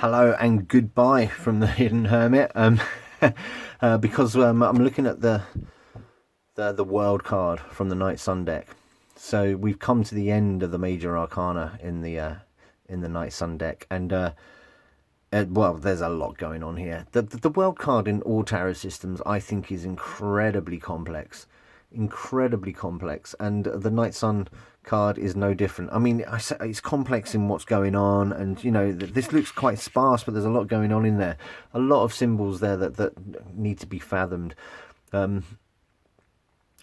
Hello and goodbye from the Hidden Hermit. Because I'm looking at the world card from the Night Sun deck. So we've come to the end of the major arcana in the Night Sun deck, and there's a lot going on here. The world card in all tarot systems, I think, is incredibly complex, and the Night Sun card is no different. I mean, I say it's complex in what's going on, and this looks quite sparse, but there's a lot going on in there. A lot of symbols there that need to be fathomed. Um,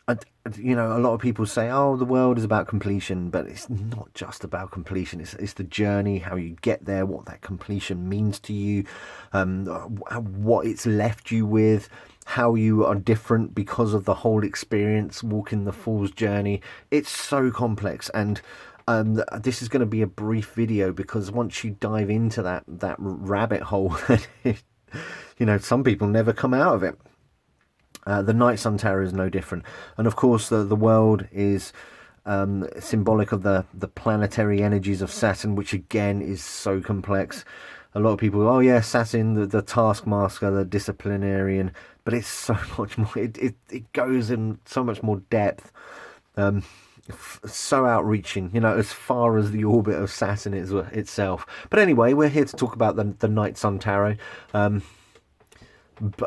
I, a lot of people say, "Oh, the world is about completion," but it's not just about completion. It's the journey, how you get there, what that completion means to you, what it's left you with, how you are different because of the whole experience, walking the Fool's journey. It's so complex, and this is going to be a brief video because once you dive into that rabbit hole, some people never come out of it. The Night Sun Tarot is no different, and of course the world is symbolic of the planetary energies of Saturn, which again is so complex. A lot of people, oh yeah, Saturn, the taskmaster, the disciplinarian, but it's so much more. It goes in so much more depth, so outreaching, as far as the orbit of Saturn is itself. But anyway, we're here to talk about the Night Sun Tarot.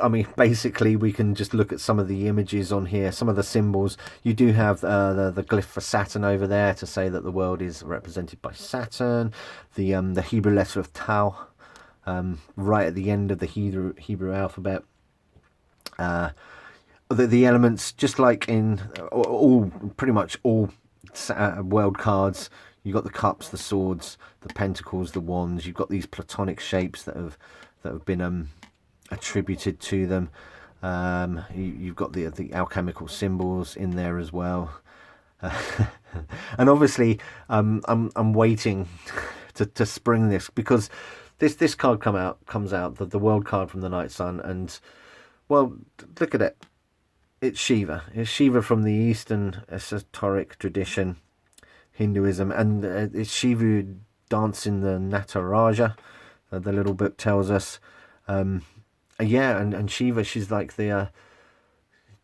I mean, basically, we can just look at some of the images on here, some of the symbols. You do have the glyph for Saturn over there to say that the world is represented by Saturn. The Hebrew letter of Tau, right at the end of the Hebrew alphabet. The elements, just like in pretty much all world cards, you've got the cups, the swords, the pentacles, the wands. You've got these platonic shapes that have been attributed to them. You've got the alchemical symbols in there as well, and obviously I'm waiting to spring this because this card comes out the world card from the Night Sun, and well, look at it. It's Shiva from the Eastern esoteric tradition, Hinduism, and it's Shiva dancing the Nataraja, the little book tells us. Yeah, and Shiva, she's like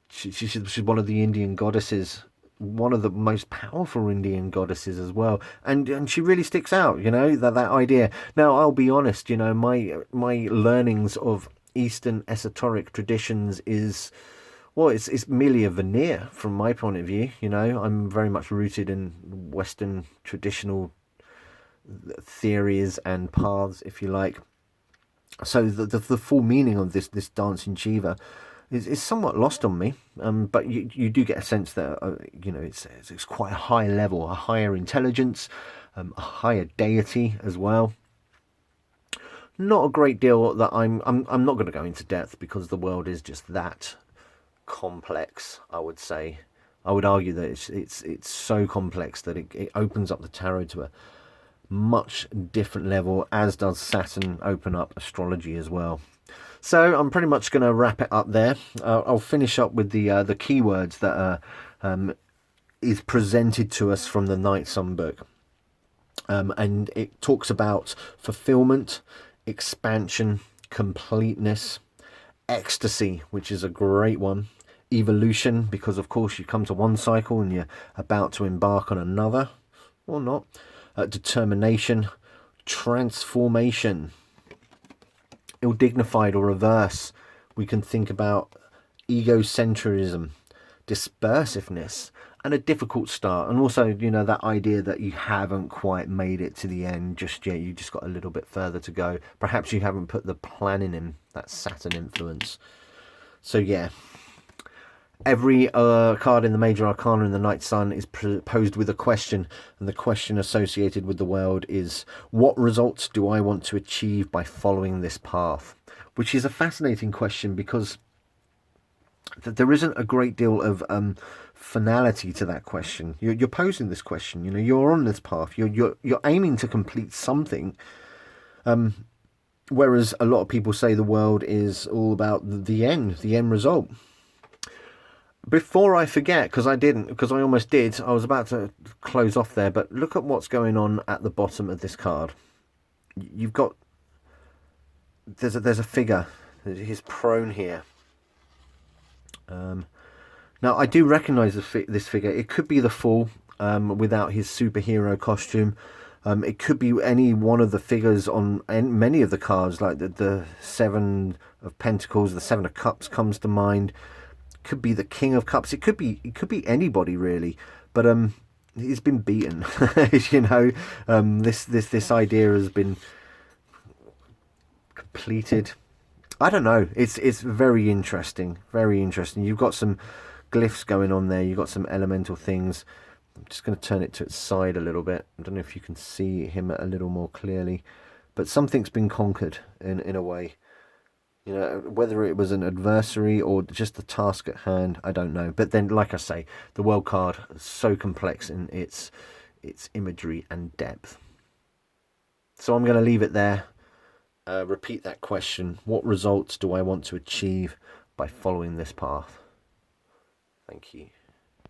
she's one of the Indian goddesses, one of the most powerful Indian goddesses as well, and she really sticks out. That idea. Now, I'll be honest. My learnings of Eastern esoteric traditions is, well, it's merely a veneer from my point of view. I'm very much rooted in Western traditional theories and paths, if you like. So the full meaning of this dancing Shiva is somewhat lost on me, but you do get a sense that it's quite a high level, a higher intelligence, a higher deity as well. Not a great deal that I'm not going to go into depth because the world is just that complex. I would say, I would argue that it's so complex that it opens up the tarot to a much different level, as does Saturn open up astrology as well. So I'm pretty much going to wrap it up there. I'll finish up with the keywords that is presented to us from the Night Sun book, and it talks about fulfillment, expansion, completeness, ecstasy, which is a great one, evolution, because of course you come to one cycle and you're about to embark on another, or not. Determination, transformation, ill-dignified or reverse. We can think about egocentrism, dispersiveness, and a difficult start. And also, that idea that you haven't quite made it to the end just yet. You just got a little bit further to go. Perhaps you haven't put the planning in, that Saturn influence. So yeah. Every card in the Major Arcana in the Night Sun is posed with a question, and the question associated with the world is, what results do I want to achieve by following this path? Which is a fascinating question because there isn't a great deal of finality to that question. You're posing this question, you're on this path, you're aiming to complete something, whereas a lot of people say the world is all about the end result. Before I forget, because I almost did, I was about to close off there, but look at what's going on at the bottom of this card. You've got there's a figure. He's prone here. Now I do recognise this figure. It could be the Fool without his superhero costume. It could be any one of the figures on many of the cards, like the Seven of Pentacles, the Seven of Cups comes to mind. Could be the King of Cups. It could be anybody really. But he's been beaten. You know, this idea has been completed. I don't know. It's very interesting. Very interesting. You've got some glyphs going on there. You've got some elemental things. I'm just going to turn it to its side a little bit. I don't know if you can see him a little more clearly, but something's been conquered in a way. You know, whether it was an adversary or just the task at hand, I don't know. But then, like I say, the world card is so complex in its imagery and depth. So I'm going to leave it there. Repeat that question. What results do I want to achieve by following this path? Thank you.